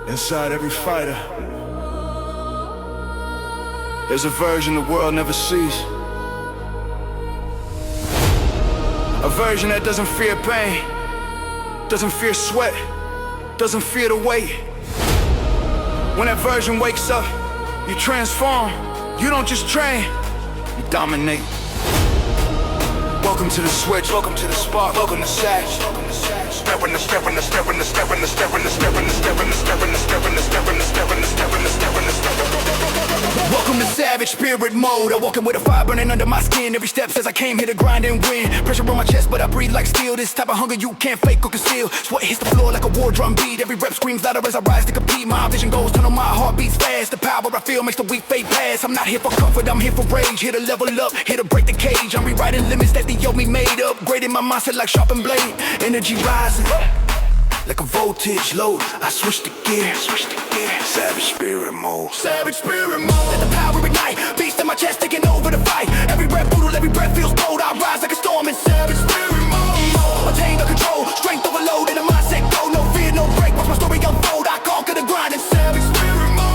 Inside every fighter, there's a version the world never sees. A version that doesn't fear pain, doesn't fear sweat, doesn't fear the weight. When that version wakes up, you transform. You don't just train, you dominate. Welcome to the switch, welcome to the spark, welcome to Savage. Welcome to Savage Spirit Mode. I walk in with a fire burning under my skin. Every step says I came here to grind and win. Pressure on my chest, but I breathe like steel. This type of hunger you can't fake or conceal. Sweat hits the floor like a war drum beat. Every rep screams louder as I rise to compete. My vision goes tunnel, my heart beats fast. The power I feel makes the weak fade pass. I'm not here for comfort, I'm here for rage. Here to level up, here to break the cage. I'm rewriting limits that the old me made. Upgrading my mindset like sharpened blade. Energy rising like a voltage load. I switch the gear. Savage Spirit Mode. Savage Spirit Mode. Let the power ignite. Beast in my chest taking over the fight. Every breath brutal, every breath feels bold. I rise like a storm in Savage Spirit Mode. Attain the control, strength overload, and a mindset go. No fear, no break. Watch my story unfold. I conquer the grind in Savage Spirit Mode.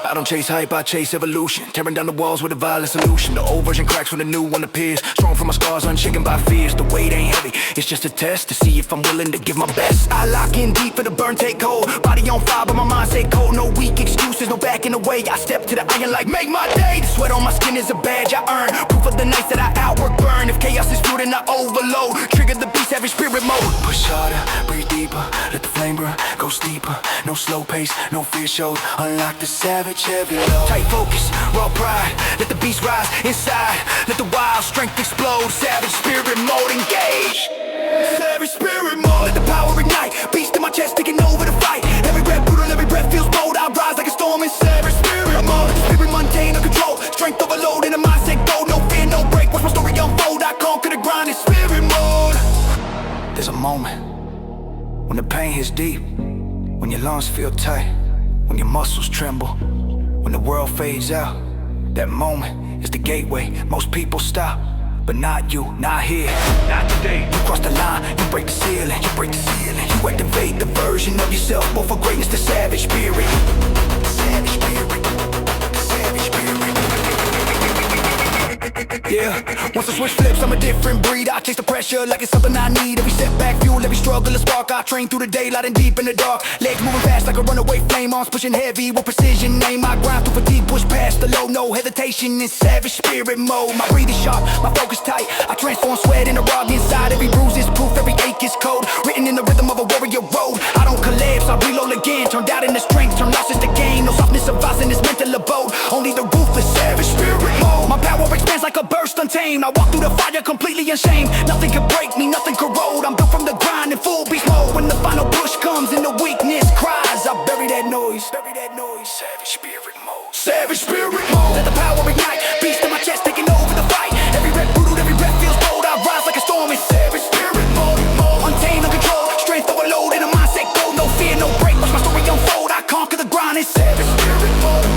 I don't chase hype, I chase evolution. Tearing down the walls with a violent solution. The old version cracks when the new one appears. Strong from my scars, unshaken by fears. The weight ain't heavy, it's just a test to see if I'm willing to give my best. I lock in deep for the burn take hold. Body on fire but my mind stay cold. No weak excuses, no backing away. I step to the iron like make my day. The sweat on my skin is a badge I earn. Proof of the nights that I outwork burn. If chaos is fuel then I overload. Trigger the beast, Savage Spirit Mode. Push harder, breathe deeper. Let the flame burn, go steeper. No slow pace, no fear shows. Unlock the savage heavy load. Tight focus, raw pride. Let the beast rise inside. Let the wild strength explode. Savage Spirit Mode, engage. Savage Spirit Mode. Let the power ignite. Beast in my chest taking over the fight. Every breath brutal, every breath feels bold. I rise like a storm in Savage Spirit Mode. Spirit mundane under control. Strength overload in a mindset go. No fear, no break. Watch my story unfold. I conquer the grind in Spirit Mode. There's a moment when the pain hits deep, when your lungs feel tight, when your muscles tremble, when the world fades out. That moment is the gateway. Most people stop, but not you, not here, not today. You cross the line, you break the ceiling, you break the ceiling. You activate the version of yourself, born for greatness, the savage spirit. Savage spirit, savage spirit. Yeah, once I switch flips, I'm a different breed. I chase the pressure like it's something I need. Every setback, fuel, every struggle, a spark. I train through the daylight and deep in the dark. Legs moving fast like a runaway flame. Arms pushing heavy with precision. Aim, I grind through fatigue, push past the low. No hesitation in Savage Spirit Mode. My breathing sharp, my focus tight. I transform sweat into raw inside. Every bruise is proof, every ache is code. Written in the rhythm of a warrior road. I don't collapse, I reload again. Turn doubt into strength, turn losses to gain. No softness survives in this mental abode. Only the ruthless Savage Spirit Mode. My power expands like a burst untamed. I walk through the fire completely ashamed. Nothing can break me, nothing corrode. I'm built from the grind in full beast mode. When the final push comes and the weakness cries, I bury that noise. Savage Spirit Mode. Savage Spirit Mode. Let the power ignite. Beast in my chest taking over the fight. Every breath brutal, every breath feels bold. I rise like a storm in Savage Spirit Mode. Untamed, uncontrolled, strength overload in a mindset go. No fear, no break. Watch my story unfold. I conquer the grind in Savage Spirit Mode.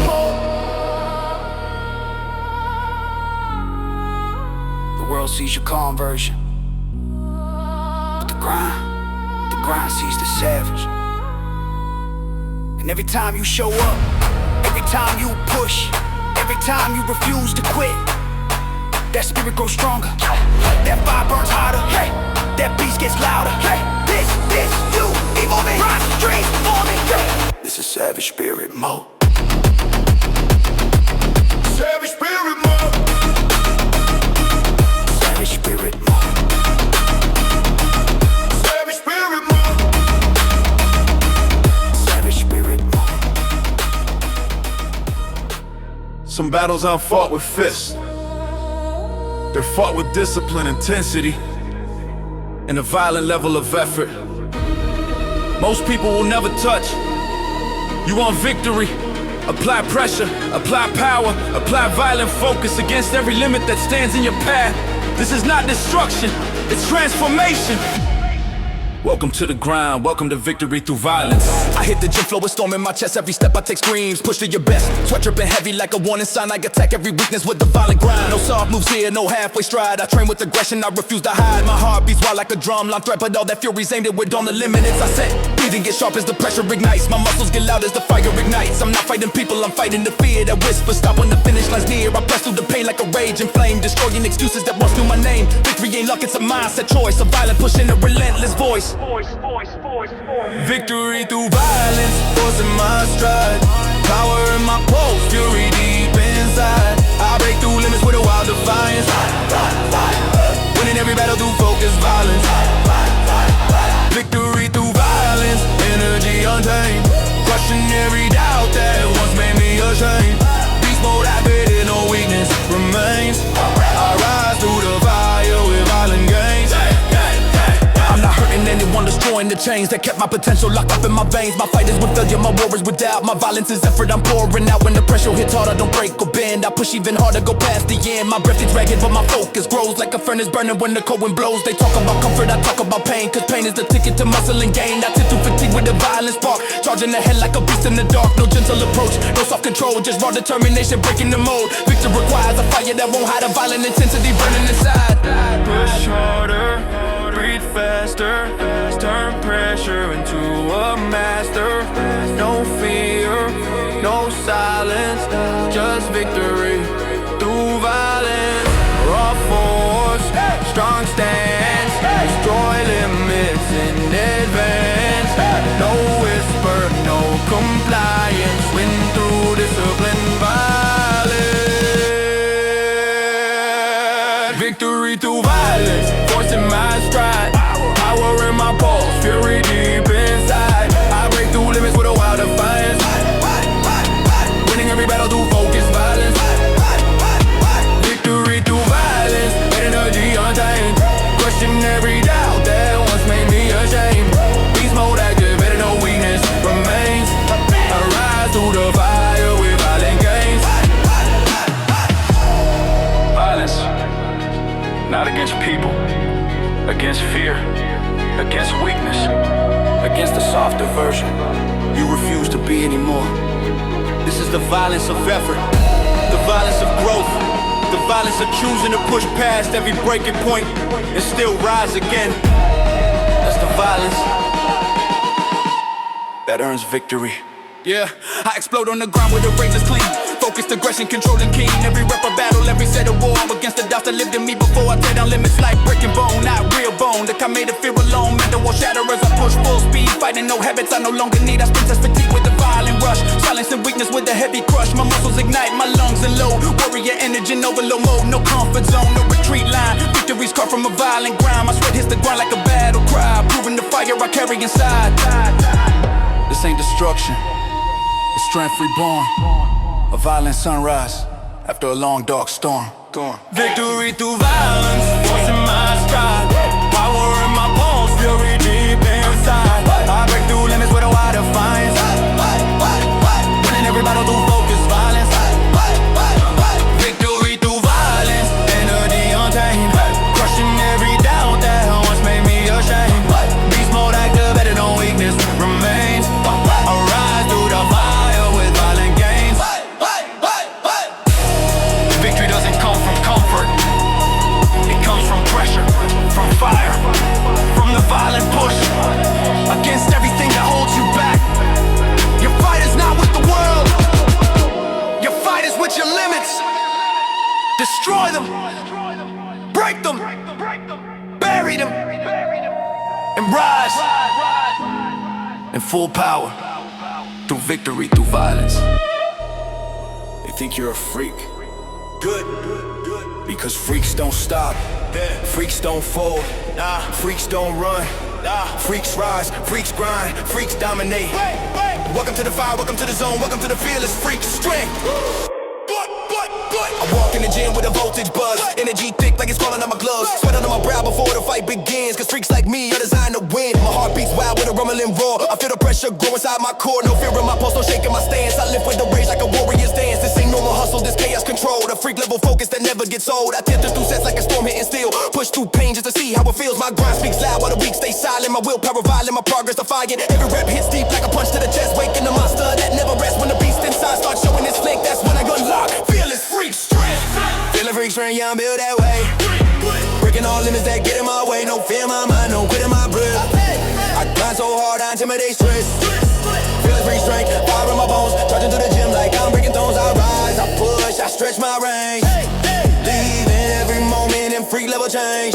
The world sees your calm version, but the grind sees the savage. And every time you show up, every time you push, every time you refuse to quit, that spirit grows stronger, that fire burns harder, hey, that beast gets louder, hey, this, you, evolving, rise, transforming, hey. This is Savage Spirit Mode. Savage Spirit Mode. Savage Spirit Mode. Savage Spirit Mode. Savage Spirit Mode. Some battles aren't fought with fists. They're fought with discipline, intensity, and a violent level of effort. Most people will never touch. You want victory? Apply pressure, apply power, apply violent focus against every limit that stands in your path. This is not destruction, it's transformation. Welcome to the grind, welcome to victory through violence. I hit the gym floor with storm in my chest. Every step I take screams, push to your best. Sweat dripping heavy like a warning sign. I attack every weakness with the violent grind. No soft moves here, no halfway stride. I train with aggression, I refuse to hide. My heart beats wild like a drumline threat, but all that fury's aimed at with on the limits. I set, breathing get sharp as the pressure ignites. My muscles get loud as the fire ignites. I'm not fighting people, I'm fighting the fear that whispers. Stop when the finish line's near. I press through the pain like a raging flame, destroying excuses that once knew my name. Victory ain't luck, it's a mindset choice. A violent push in a relentless voice. Victory through violence, forcing my stride. Power in my pulse, fury deep inside. I break through limits with a wild defiance. Winning every battle through focused violence. Victory through violence, energy untamed. Crushing every doubt that once made me ashamed. Beast mode activated, no weakness remains. I rise through the fire with violent gains. I'm not hurting anyone, destroying the chains that kept my potential locked up in my veins. My fight is with failure, my war is with doubt. My violence is effort, I'm pouring out. When the pressure hits hard, I don't break or bend. I push even harder, go past the end. My breath is ragged, but my focus grows like a furnace burning when the cold wind blows. They talk about comfort, I talk about pain, cause pain is the ticket to muscle and gain. I tip through fatigue with the violence spark, charging ahead like a beast in the dark. No gentle approach, no soft control, just raw determination breaking the mold. Victory requires a fire that won't hide, a violent intensity burning inside. Push harder, breathe faster, turn pressure into a master. No fear, no silence, just victory through violence. Raw force, strong stance, destroy limits in advance. No whisper, no compliance, win through discipline, violence. Victory through violence, forcing my stride. Power in my pulse, fury deep inside. I break through limits with a wild defiance. Winning every battle through focused violence. Victory through violence, energy untamed. Question every doubt that once made me ashamed. Beast mode activated, no weakness remains. I rise through the fire with violent gains. Violence, not against people, against fear, against weakness, against the softer version you refuse to be anymore. This is the violence of effort, the violence of growth, the violence of choosing to push past every breaking point and still rise again. That's the violence that earns victory. Yeah, I explode on the ground with a razor's clean. Focused aggression, controlling keen. Every rep of battle, every set of war. I'm against the doubts that lived in me before I tear down limits like brick and bone. Not real bone, that I made it fear alone. Mental wall shatter as I push full speed. Fighting no habits I no longer need. I sprint as fatigue with the violent rush. Silence and weakness with a heavy crush. My muscles ignite, my lungs unload. Warrior energy in overload mode. No comfort zone, no retreat line. Victories come from a violent grind. My sweat hits the ground like a battle cry. Proving the fire I carry inside. This ain't destruction, it's strength reborn. A violent sunrise after a long dark storm. Victory through violence, forcing my stride. Power in my pulse, fury deep inside. I break through limits with a wide defiance. Winning every battle through focused violence. Victory through violence, energy untamed. Crushing every doubt that once made me ashamed. Beast mode activated, no weakness remains. I rise through the fire with violent gains. Victory doesn't come from comfort, it comes from pressure, from fire, from the violent push against everything that holds you back. Your fight is not with the world, your fight is with your limits. Destroy them, break them, bury them, and rise in full power through victory through violence. They think you're a freak. Good. Because freaks don't stop, freaks don't fold, freaks don't run, freaks rise, freaks grind, freaks dominate. Welcome to the fire, welcome to the zone, welcome to the fearless freak strength. I walk in the gym with a voltage buzz, energy thick like it's falling on my gloves. Sweat under my brow before the fight begins, cause freaks like me are designed to win. My heart beats wild with a rumbling roar. I feel the pressure grow inside my core. No fear in my pulse, no shaking my stance. I lift with the rage like a warrior's dance. This ain't normal hustle, this chaos control. mode, a freak level focus that never gets old. I tear through sets like a storm hitting steel. Push through pain just to see how it feels. My grind speaks loud while the weak stay silent. My willpower violent, my progress defiant. Every rep hits deep like a punch to the chest. Waking the monster that never rests. When the beast inside starts showing its flank, that's when I unlock fearless freak strength. Feeling freak strength, yeah, I'm built that way. Breaking all limits that get in my way. No fear in my mind, no quit in my breath. I grind so hard, I intimidate stress. Feeling freak strength, fire in my bones. Charging to the gym like I'm breaking thrones. I rise, I push, I stretch my range. Leaving every moment in freak level change.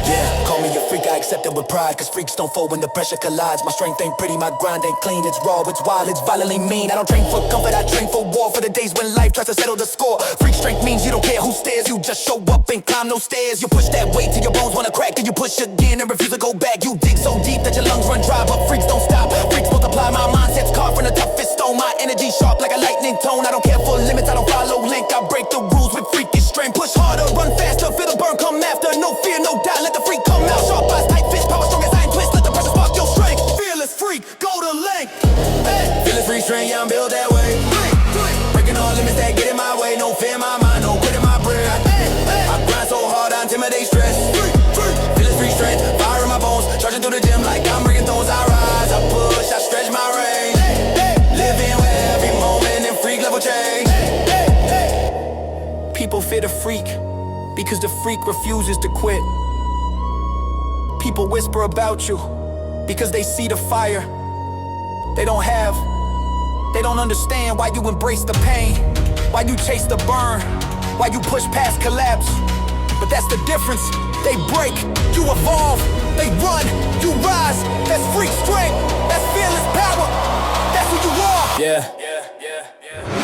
Yeah, call me a freak, I accept it with pride. Cause freaks don't fold when the pressure collides. My strength ain't pretty, my grind ain't clean. It's raw, it's wild, it's violently mean. I don't train for comfort, I train for war. For the days when life tries to settle the score. Freak strength means you don't care who stares. You just show up and climb no stairs. You push that weight till your bones wanna crack. Then you push again and refuse to go back. You dig so deep that your lungs run dry. But freaks don't stop, freaks multiply. My mindset's carved from the toughest stone. My energy sharp like a lightning tone. I don't care for limits, I don't follow link. I break the rules with freakish strength. Push harder, run faster, feel the burn come after. No fear, no doubt, let the freak come out. Sharp eyes, tight fist, power strong as iron twist. Let the pressure spark your strength. Fearless freak, go to length. Fearless freak strength, yeah, I'm built that way. Breaking all limits that get in my way. No fear in my mind, no quit in my breath. I grind so hard, I intimidate stress. Fearless freak strength, fire in my bones. Charging through the gym like I'm breaking thrones. I rise, I push, I stretch my range. Living with every moment in freak level change. People fear the freak because the freak refuses to quit. People whisper about you because they see the fire. They don't understand why you embrace the pain, why you chase the burn, why you push past collapse. But that's the difference. They break, you evolve. They run, you rise. That's freak strength, that's fearless power. That's who you are. Yeah.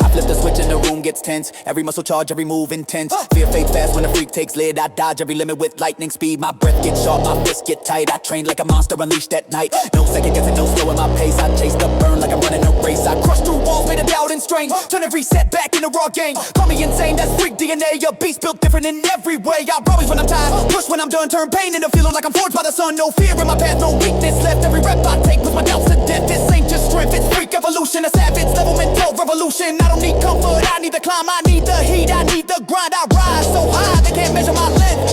I flip the switch and the room gets tense. Every muscle charge, every move intense. Fear fades fast when the freak takes lid. I dodge every limit with lightning speed. My breath gets sharp, my fists get tight. I train like a monster unleashed at night. No second guessing, no slowing my pace. I chase the burn like I'm running a race. I crush through walls made of doubt and strain. Turn every setback into raw game. Call me insane, that's freak DNA. A beast built different in every way. I rise when I'm tired, push when I'm done. Turn pain into feeling like I'm forged by the sun. No fear in my path, no weakness left. Every rep I take puts my doubts to death. This ain't just strength, it's freak evolution. A savage level mental revolution. I don't need comfort, I need the climb, I need the heat, I need the grind. I rise so high, they can't measure my length.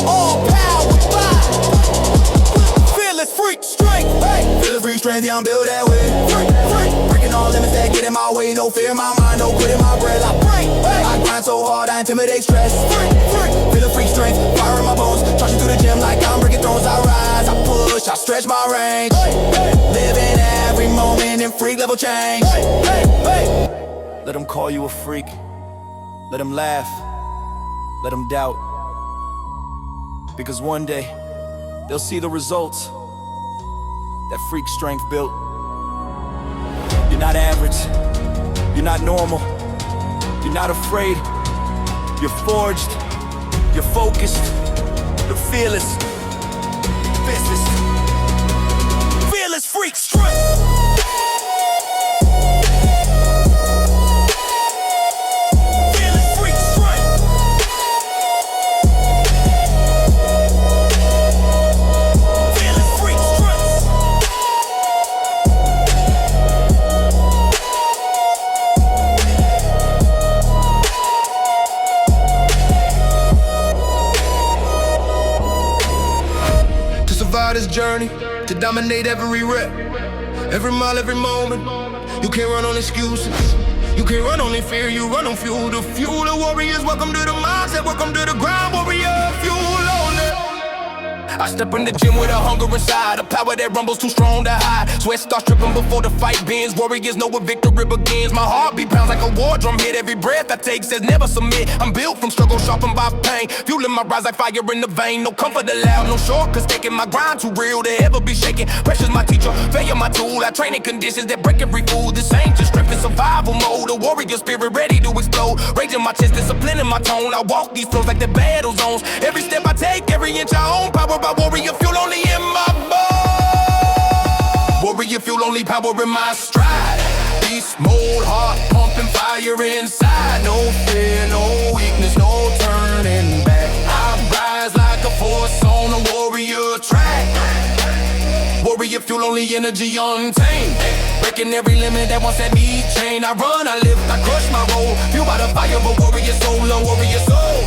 All power by fearless freak strength. Fearless freak strength, yeah, I'm built that way. Breaking all limits that get in my way. No fear in my mind, no quit in my breath. I grind so hard, I intimidate stress. Fearless freak strength, fire in my bones. Charging through the gym like I'm breaking thrones. I rise, I push, I stretch my range. Living every moment in freak level change. Let them call you a freak. Let them laugh. Let them doubt. Because one day, they'll see the results that freak strength built. You're not average. You're not normal. You're not afraid. You're forged. You're focused. You're fearless. Fearless freak strength. This journey to dominate every rep, every mile, every moment. You can't run on excuses. You can't run on fear. You run on fuel. The fuel of warriors. Welcome to the mindset. Welcome to the grind, warrior. Fuel on it. I step in the gym with a hunger inside, a power that rumbles too strong to hide. Sweat starts dripping before the fight begins. Warriors know where victory begins. My heartbeat pounds like a war drum hit. Every breath I take says never submit. I'm built from struggle, sharpened by pain. Fueling my rise like fire in the vein. No comfort allowed, no shortcuts taking. My grind too real to ever be shaken. Pressure's my teacher, failure my tool. I train in conditions that break every fool. This ain't just strength in survival mode. A warrior spirit ready to explode. Raging my chest, discipline in my tone. I walk these flows like the battle zones. Every step I take, every inch I own. Power by warrior fuel only in my bones. Warrior fuel only power in my stride. Beast mode, heart pumping fire inside. No fear, no weakness, no turning back. I rise like a force on a warrior track. warrior fuel, only energy untamed. Breaking every limit that once set me chained. I run, I live, I crush my role. Fueled by the fire, but warrior soul, a warrior soul.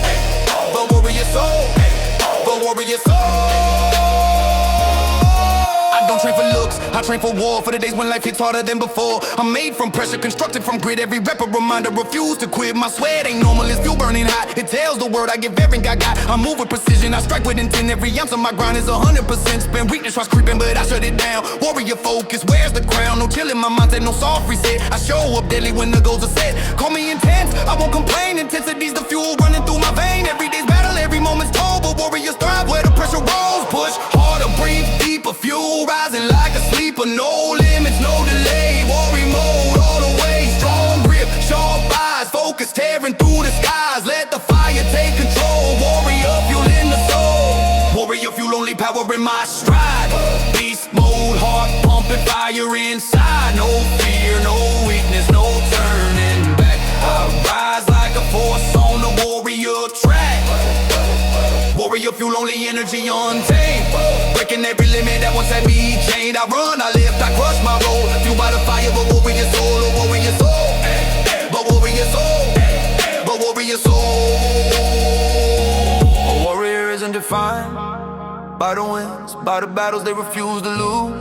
But warrior soul, but warrior soul. I don't train for looks, I train for war. For the days when life hits harder than before. I'm made from pressure, constructed from grit. Every rep a reminder, refuse to quit. My sweat ain't normal, it's fuel burning hot. It tells the world I give everything I got. I move with precision, I strike with intent. Every ounce of my grind is 100% spent. Weakness tries creeping, but I shut it down. Warrior focus, where's the crown? No chill in my mindset, no soft reset. I show up deadly when the goals are set. Call me intense, I won't complain. Intensity's the fuel running through my vein. Every day's battle, every moment's told. But warriors thrive where the pressure rolls. Push harder, breathe deeper, fuel rising like a sleeper. No limits, no delay. Warrior mode all the way. Strong grip, sharp eyes, focus tearing through the skies. Let the fire take control. Warrior fuel in the soul. Warrior fuel, only power in my stride. Beast mode, heart pumping, fire inside. No fear, no weakness, no turning back. I rise like a force on the warrior track. Warrior fuel, only energy untamed. Breaking every limit that once had me chained. I run, I lift, I crush my role. Fueled by the fire, but warrior soul, a warrior soul. But warrior soul, but warrior soul. A warrior isn't defined by the wins, by the battles they refuse to lose.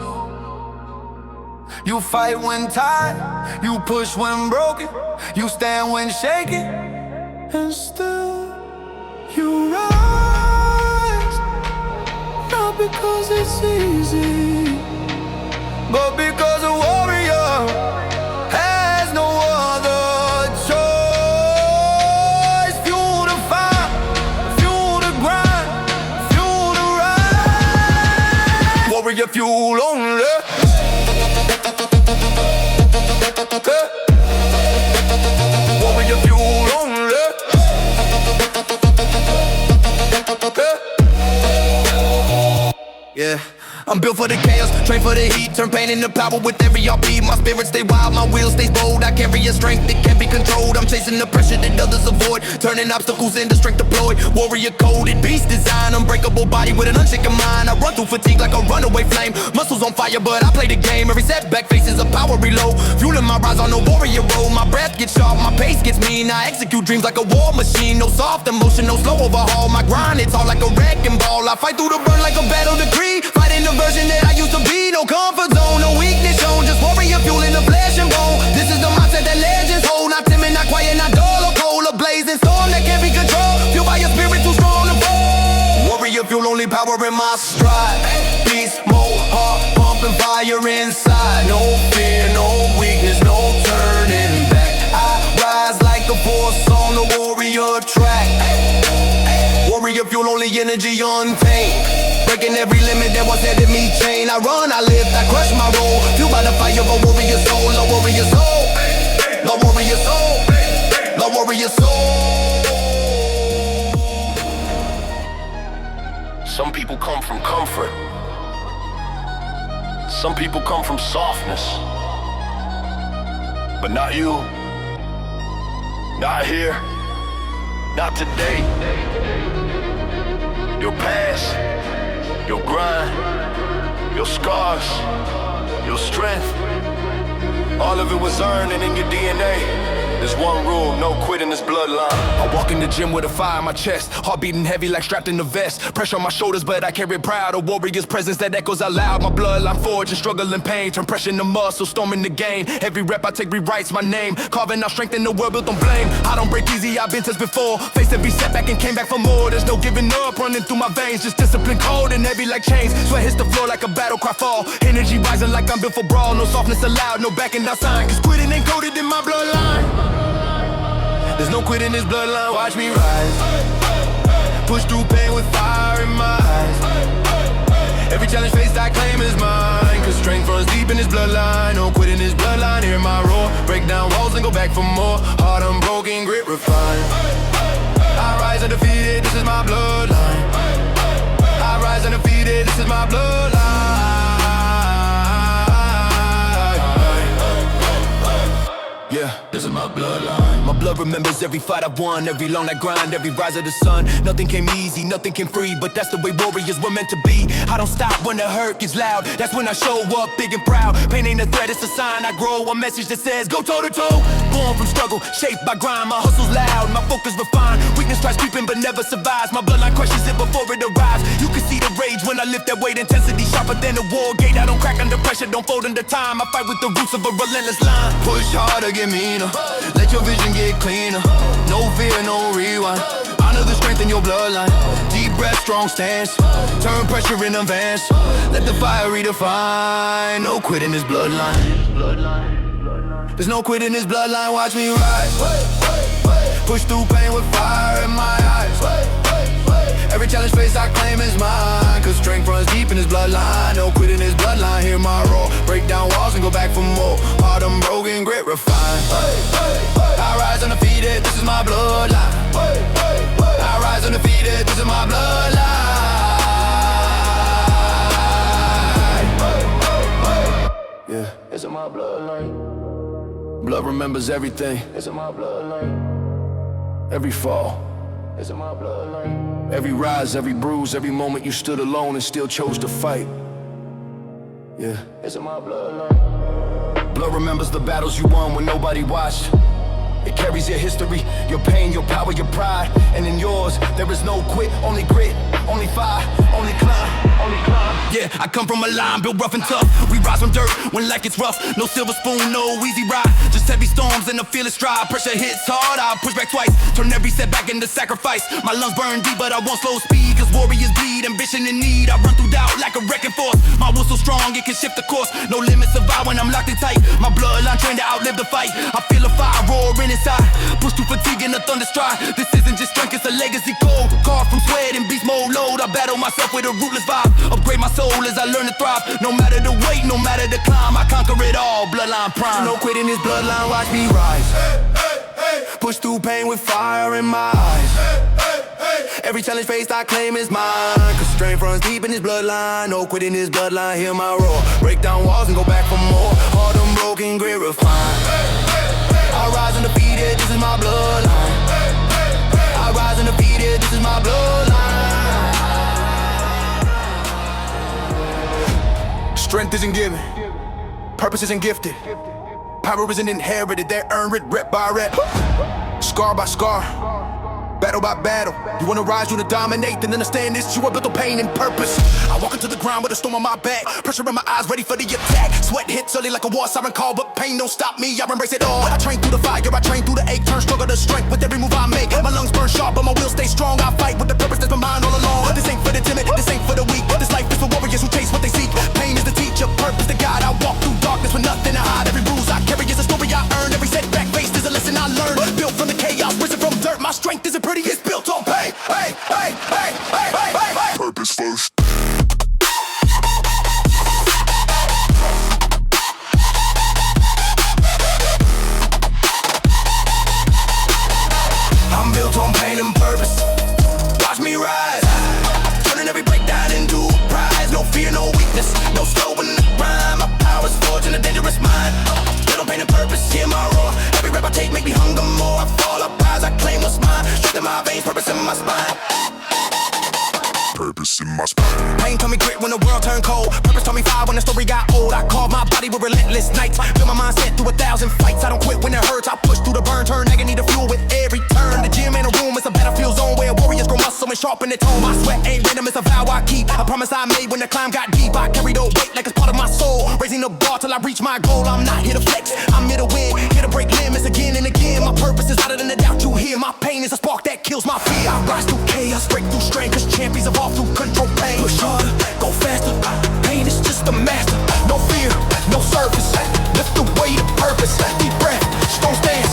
You fight when tired, you push when broken, you stand when shaken, and still you rise. Not because it's easy, but because a warrior has no other choice. Fuel to fire, fuel to grind, fuel to rise. Warrior fuel only. Warrior fuel only. Yeah, I'm built for the chaos, trained for the heat. Turn pain into power with every RP. My spirit stay wild, my will stays bold. I carry a strength that can't be controlled. I'm chasing the pressure that others avoid, turning obstacles into strength deployed. Warrior coded, beast design, unbreakable body with an unshaken mind. I run through fatigue like a runaway flame. Muscles on fire, but I play the game. Every setback faces a power reload. Fueling my rise on a warrior road. My breath gets sharp, my pace gets mean. I execute dreams like a war machine. No soft emotion, no slow overhaul. My grind, it's all like a wrecking ball. I fight through the burn like a battle decree. Fighting the version that I used to be. No comfort zone, no weakness shown. Just warrior fuel in the flesh and bone. This is the mindset that legends hold. Not timid, not quiet, not dull or cold. A blazing storm that can't be controlled. Fueled by your spirit too strong to fold. Warrior fuel, only power in my stride. Beast mode, heart pumping, fire inside. No fear, no weakness, no turning back. I rise like a force on the warrior track. Warrior fuel, only energy untamed. Breaking every limit that once had me chained. I run, I lift, I crush my role. Fueled by the fire of a warrior soul, a warrior soul, a warrior soul, a warrior soul. Some people come from comfort. Some people come from softness. But not you. Not here. Not today. Your past, your grind, your scars, your strength, all of it was earned and in your DNA. There's one rule, no quit in this bloodline. I walk in the gym with a fire in my chest, heart beating heavy like strapped in the vest. Pressure on my shoulders, but I carry pride. A warrior's presence that echoes out loud. My bloodline forged and struggle and pain. Turn pressure into muscle, storming the game. Every rep I take rewrites my name. Carving out strength in the world built on blame. I don't break easy, I've been tested before. Faced every setback and came back for more. There's no giving up, running through my veins. Just discipline cold and heavy like chains. Sweat hits the floor like a battle cry fall. Energy rising like I'm built for brawl. No softness allowed, no backing down sign. Cause quitting ain't coded in my bloodline. There's no quit in this bloodline, watch me rise. Push through pain with fire in my eyes. Every challenge faced I claim is mine. Cause strength runs deep in this bloodline. No quit in this bloodline, hear my roar. Break down walls and go back for more. Heart unbroken, grit refined. I rise undefeated, this is my bloodline. I rise undefeated, this is my bloodline. Yeah, this is my bloodline. My blood remembers every fight I've won, every long night grind, every rise of the sun. Nothing came easy, nothing came free, but that's the way warriors were meant to be. I don't stop when the hurt gets loud, that's when I show up big and proud. Pain ain't a threat, it's a sign I grow, a message that says go toe to toe. Born from struggle, shaped by grind, my hustle's loud, my focus refined. Weakness tries creeping but never survives, my bloodline crushes it before it arrives. You can see the rage when I lift that weight, intensity sharper than a war gate. I don't crack under pressure, don't fold under time, I fight with the roots of a relentless line. Push harder, get meaner. Let your vision get cleaner. No fear, no rewind. Honor the strength in your bloodline. Deep breath, strong stance. Turn pressure in advance. Let the fire redefine. No quit in this bloodline. There's no quit in this bloodline. Watch me rise. Push through pain with fire in my eyes. Every challenge faced I claim is mine, cause strength runs deep in this bloodline. No quit in this bloodline, hear my roar. Break down walls and go back for more. Heart unbroken, grit refined. I rise undefeated, this is my bloodline. I rise undefeated, this is my bloodline. Yeah, it's in my bloodline. Blood remembers everything. It's in my bloodline. Every fall. It's in my bloodline. Every rise, every bruise, every moment you stood alone and still chose to fight. Yeah, it's in my bloodline. Blood remembers the battles you won when nobody watched. It carries your history, your pain, your power, your pride. And in yours, there is no quit, only grit, only fire, only climb, only climb. Yeah, I come from a line built rough and tough. We rise from dirt when life gets rough. No silver spoon, no easy ride. Just heavy storms and a fearless stride. Pressure hits hard, I push back twice. Turn every setback into sacrifice. My lungs burn deep, but I won't slow speed. Cause warriors bleed, ambition and need. I run through doubt like a wrecking force. My will so strong, it can shift the course. No limits survive when I'm locked in tight. My bloodline trained to outlive the fight. I feel a fire roaring inside. Push through fatigue and a thunder stride. This isn't just strength, it's a legacy code. Carved from sweat and beast mode load. I battle myself with a rootless vibe. Upgrade my soul as I learn to thrive. No matter the weight, no matter the climb, I conquer it all, bloodline prime. No quit in this bloodline, watch me rise. Push through pain with fire in my eyes. Every challenge faced I claim is mine, cause strength runs deep in this bloodline. No quit in this bloodline, hear my roar. Break down walls and go back for more. Heart unbroken, grit refined. I rise undefeated, this is my bloodline. I rise undefeated, this is my bloodline. Strength isn't given, purpose isn't gifted, power isn't inherited, they earn it rep by rep. Scar by scar, battle by battle. You wanna rise, you wanna dominate, then understand this, you are built on pain and purpose. I walk into the ground with a storm on my back, pressure in my eyes, ready for the attack. Sweat hits early like a war siren call, but pain don't stop me, I embrace it all. I train through the fire, I train through the ache, turn struggle to strength with every move I make. My lungs burn sharp, but my will stay strong. I fight with the purpose that's been mine all along. This ain't for the timid, this ain't for the weak. This life is for warriors who chase what they seek. Pain is the teacher, purpose the guide. I walk through darkness with nothing to hide. Every bruise I carry is a story I earned. Every setback faced is a lesson I learned. Built from the chaos, risen from dirt. My strength isn't pretty, it's built on pain. Hey, hey, hey, hey, hey, hey, hey. Purpose first. I'm built on pain and purpose. Watch me rise, turning every breakdown into a prize. No fear, no weakness, no slowing the grind. My power's forged in a dangerous mind. Built on pain and purpose, hear my roar. Every rep I take make me hunger more. I fall, I rise, I claim what's mine. Strength in my veins, purpose in my spine. Purpose in my spine. Pain told me grit when the world turned cold. Purpose told me fire when the story got old. I carved my body with relentless nights. Build my mindset through 1,000 fights. I don't quit when it hurts. I push through the burn, turn agony to fuel with every turn. The gym ain't a room, it's a battlefield zone where warriors grow muscle and sharpen their tone. My sweat ain't random, it's a vow I keep. A promise I made when the climb got deep. I carry the weight like it's part of my soul. Raising the bar till I reach my goal. I'm not here to flex, I'm here to win. Here to break limits again and again. My purpose is hotter than the doubt you hear. My pain is a spark that kills my fear. I rise through chaos, break through strength, cause champions evolve through control pain. Push harder, go faster. Pain is just a master. No fear, no surface. Lift the weight of purpose. Deep breath, strong stance.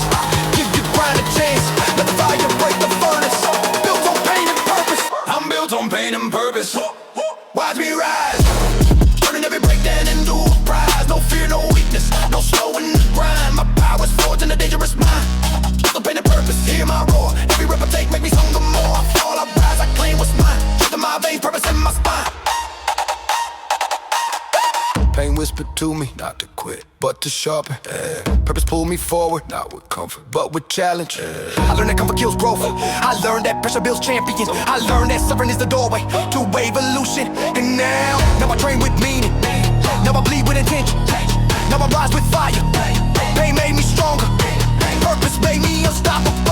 Give your grind a chance. Let the fire break the furnace. Built on pain and purpose. I'm built on pain and purpose. Watch me rise, turning every breakdown into a prize. No fear, no weakness, no slowing the grind. My power's forged in a dangerous mind. Built on pain and purpose, hear my roar. Every rep I take make me hunger more. I fall, I rise, I claim what's mine. Strength in my veins. whispered to me not to quit, but to sharpen. Purpose pulled me forward, not with comfort, but with challenge. I learned that comfort kills growth. I learned that pressure builds champions. I learned that suffering is the doorway to evolution. And now I train with meaning. Now I bleed with intention. Now I rise with fire. Pain made me stronger. Purpose made me unstoppable.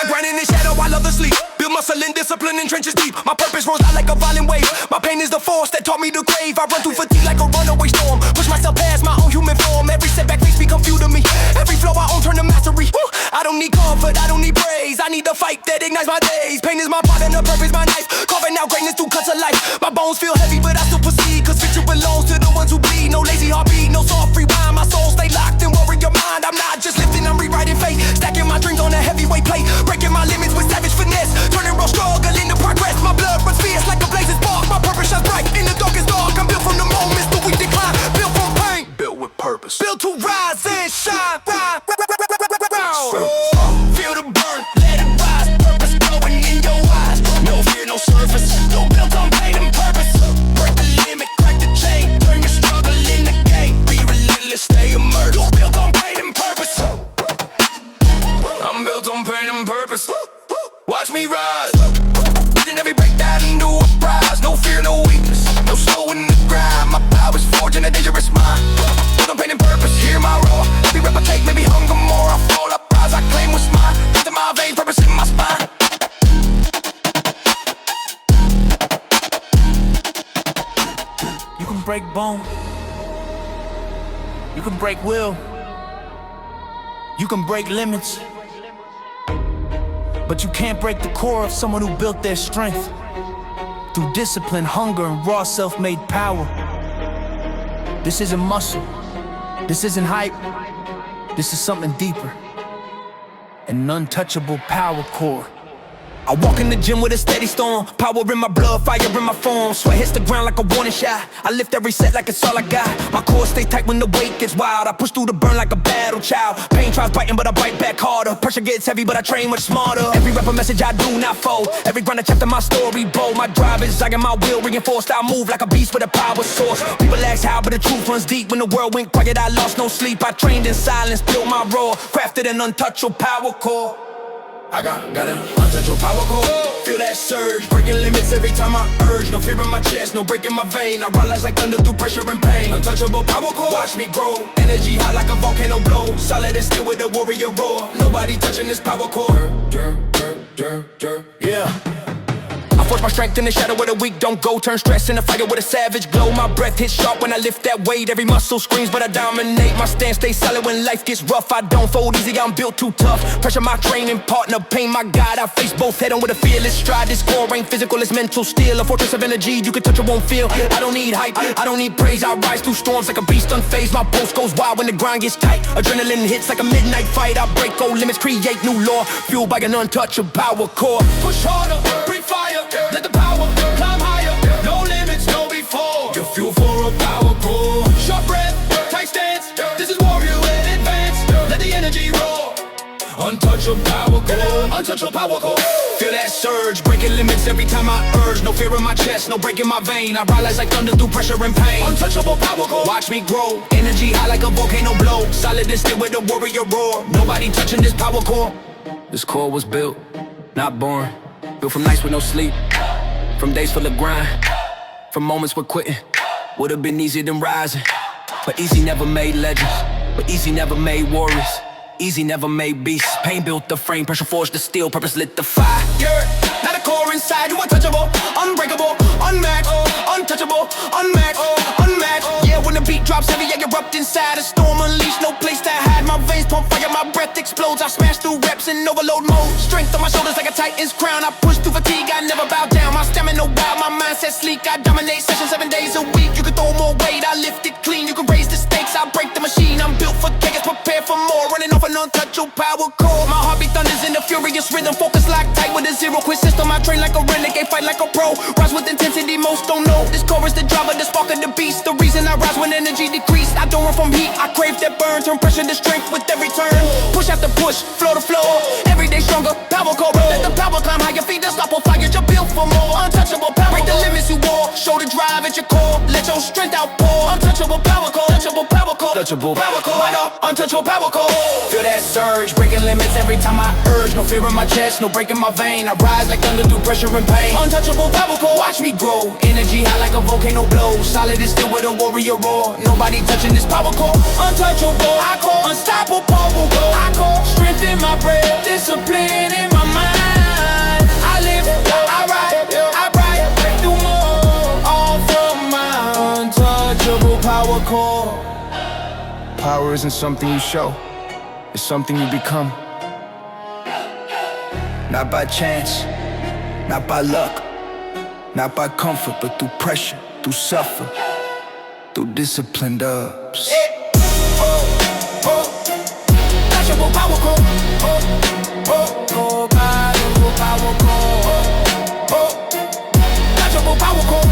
I grind in the shadow, I love the sleep. Build muscle and discipline in trenches deep. My purpose rolls out like a violent wave. My pain is the force that taught me to crave. I run through fatigue like a runaway storm. Push myself past my own human form. Every setback makes me come few to me. Every flow I own turn to mastery. I don't need comfort, I don't need praise. I need the fight that ignites my days. Pain is my part and the purpose my knife. Carving out greatness through cuts of life. My bones feel heavy but I still proceed. Cause victory belongs to the ones who bleed. No lazy heartbeat, no soft free rhyme. My soul stay locked in warrior mind. I'm not just lifting, I'm rewriting fate. Stacking my dreams on a heavyweight plate. Breaking my limits with savage finesse. Turning raw struggle into progress. My blood runs fierce like a blazing spark. My purpose shines bright in the darkest dark. I'm built from the moments that we decline. Built from pain, Built with purpose. built to rise and shine. Feel the burn, let it rise. Purpose glowing in your eyes. No fear, no surface. No built on pain and purpose. Break the limit, crack the chain. Turn your struggle into gain. Be relentless, stay immersed. Built on pain and purpose. I'm built on pain and purpose. Watch me rise. Beating every breakdown into a prize. No fear, no weakness. No slowing the grind. My power's forged in a dangerous mind. Built on pain and purpose. Hear my roar. Every rep I take, maybe hunger more. I fall, I rise, I claim what's mine. Into my veins, purpose in my spine. You can break bone. You can break will. You can break limits. But you can't break the core of someone who built their strength through discipline, hunger, and raw self-made power. This isn't muscle. This isn't hype. This is something deeper. An untouchable power core. I walk in the gym with a steady storm. Power in my blood, fire in my form. Sweat hits the ground like a warning shot. I lift every set like it's all I got. My core stay tight when the weight gets wild. I push through the burn like a battle child. Pain tries biting but I bite back harder. Pressure gets heavy but I train much smarter. Every rep a message I do not fold. Every grind a chapter my story bold. My drive is zagging, my will reinforced. I move like a beast with a power source. People ask how but the truth runs deep. When the world went quiet I lost no sleep. I trained in silence, built my roar. Crafted an untouchable power core. I got an untouchable power core. Feel that surge, breaking limits every time I urge. No fear in my chest, no break in my vein. I rise like thunder through pressure and pain. Untouchable power core, watch me grow. Energy high like a volcano blow. Solid and still with a warrior roar. Nobody touching this power core. Yeah. I force my strength in the shadow where the weak don't go. Turn stress into fire with a savage glow. My breath hits sharp when I lift that weight. Every muscle screams but I dominate. My stance stays solid when life gets rough. I don't fold easy, I'm built too tough. Pressure my training partner, pain my guide. I face both head on with a fearless stride. This core ain't physical, it's mental steel. A fortress of energy, you can touch it, won't feel. I don't need hype, I don't need praise. I rise through storms like a beast unfazed. My pulse goes wild when the grind gets tight. Adrenaline hits like a midnight fight. I break old limits, create new law. Fueled by an untouchable power core. Push harder, breathe fire. Let the power climb higher. No limits, no before. You're fuel for a power core. Sharp breath, tight stance. This is warrior in advance. Let the energy roar. Untouchable power core. Untouchable power core. Feel that surge, breaking limits every time I urge. No fear in my chest, no break in my vein. I rise like thunder through pressure and pain. Untouchable power core. Watch me grow. Energy high like a volcano blow. Solid and still with a warrior roar. Nobody touching this power core. This core was built, not born. Built from nights with no sleep, from days full of grind, from moments with quitting. Would've been easier than rising, but easy never made legends. But easy never made warriors. Easy never made beasts. Pain built the frame, pressure forged the steel, purpose lit the fire. You're not a core inside, you untouchable, unbreakable, unmatched, untouchable, unmatched, unmatched. Yeah, when the beat drops heavy, I erupt inside. A storm unleashed, no place to hide. My veins pump fire, my breath explodes. I smash through reps in overload mode. Strength on my shoulders like a titan's crown. I push through fatigue, I never bow down. My stamina wild, my mindset sleek. I dominate sessions 7 days a week. You can throw more weight, I lift it clean. You can raise the stakes, I break the machine. I'm built for chaos, prepared for more. Running off an untouchable power core. My heartbeat thunders in a furious rhythm. Focus locked tight with a zero quit system. I train like a renegade, fight like a pro. Rise with intensity, most don't know. This core is the driver, the spark of the beast. The reason I rise when energy decreased. I don't run from heat, I crave that burn. Turn pressure to strength with every turn. Push after push, flow to flow. Every day stronger, power core. Let the power climb higher, feet unstoppable fire. You're built for more. Untouchable power. Break the limits you want. drive at your core. Let your strength outpour. Untouchable power core. Untouchable power core. Untouchable power core. Untouchable power core. Feel that surge, breaking limits every time I urge. No fear in my chest, no break in my vein. I rise like thunder through pressure and pain. Untouchable power core. Watch me grow. Energy high like a volcano blow. Solid and still with a warrior roar. Nobody touching this power core. Untouchable. I call unstoppable. I call strength in my breath. Discipline in my mind. I live, I ride, I ride through more. All from my untouchable power core. Power isn't something you show, it's something you become. Not by chance, not by luck, not by comfort, but through pressure, through suffer, through disciplined ups. Untouchable power core. Untouchable power core. Untouchable power core.